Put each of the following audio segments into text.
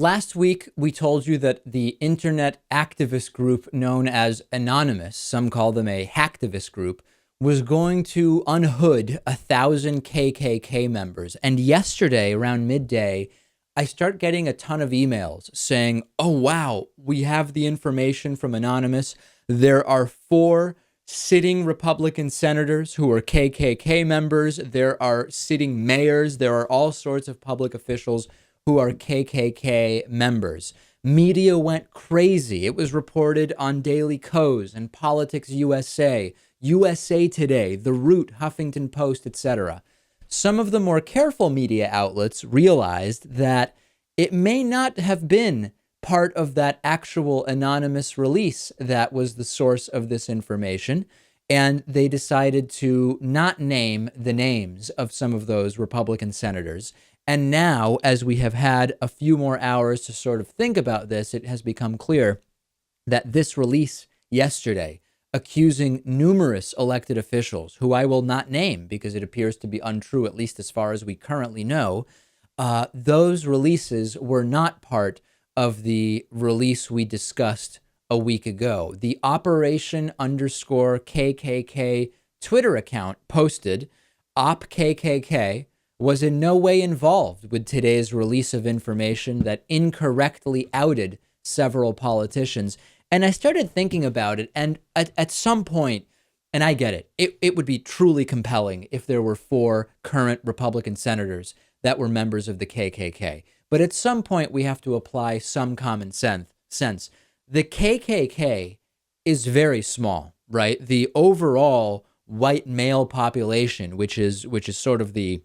Last week, we told you that the internet activist group known as Anonymous, some call them a hacktivist group, was going to unhood 1,000 KKK members. And yesterday, around midday, I start getting a ton of emails saying, oh, wow, we have the information from Anonymous. There are 4 sitting Republican senators who are KKK members. There are sitting mayors. There are all sorts of public officials who are KKK members. Media went crazy. It was reported on Daily Kos and Politics USA, USA Today, The Root, Huffington Post, etc. Some of the more careful media outlets realized that it may not have been part of that actual anonymous release that was the source of this information, and they decided to not name the names of some of those Republican senators. And now, as we have had a few more hours to sort of think about this, it has become clear that this release yesterday, accusing numerous elected officials, who I will not name because it appears to be untrue, at least as far as we currently know, those releases were not part of the release we discussed a week ago. The Operation_KKK Twitter account posted, OpKKK was in no way involved with today's release of information that incorrectly outed several politicians. And I started thinking about it, and at some point, and I get it, it would be truly compelling if there were 4 current Republican senators that were members of the KKK. But at some point, we have to apply some common sense. The KKK is very small, right? The overall white male population, which is sort of the,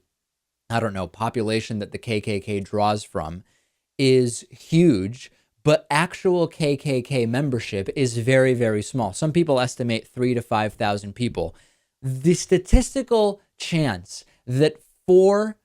I don't know, population that the KKK draws from, is huge, but actual KKK membership is very, very small. Some people estimate 3,000 to 5,000 people. The statistical chance that 4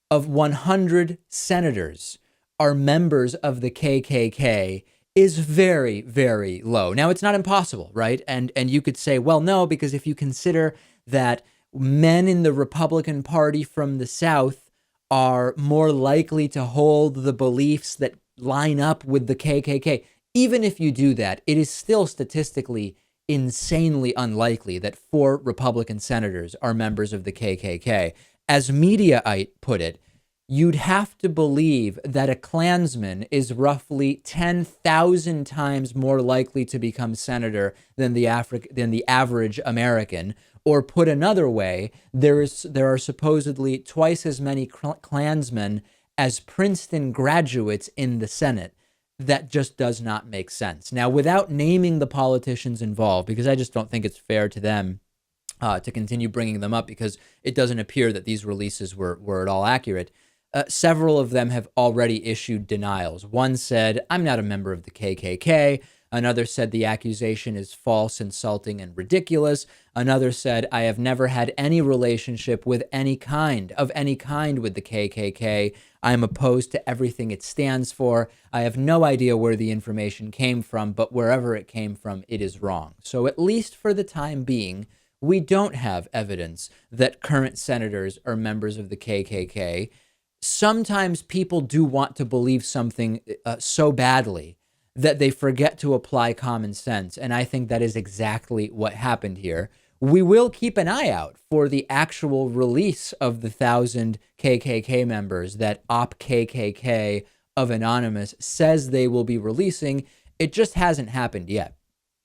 of 100 senators are members of the KKK is very, very low. Now, it's not impossible, right? And you could say, well, no, because if you consider that men in the Republican Party from the South are more likely to hold the beliefs that line up with the KKK. Even if you do that, it is still statistically insanely unlikely that 4 Republican senators are members of the KKK. As Mediaite put it, you'd have to believe that a Klansman is roughly 10,000 times more likely to become senator than the average American. Or put another way, there are supposedly twice as many Klansmen as Princeton graduates in the Senate. That just does not make sense. Now, without naming the politicians involved, because I just don't think it's fair to them to continue bringing them up, because it doesn't appear that these releases were at all accurate. Several of them have already issued denials. One said, I'm not a member of the KKK. Another said the accusation is false, insulting, and ridiculous. Another said, I have never had any relationship with any kind with the KKK. I am opposed to everything it stands for. I have no idea where the information came from, but wherever it came from, it is wrong. So at least for the time being, we don't have evidence that current senators are members of the KKK. Sometimes people do want to believe something so badly that they forget to apply common sense. And I think that is exactly what happened here. We will keep an eye out for the actual release of the 1,000 KKK members that OpKKK of Anonymous says they will be releasing. It just hasn't happened yet.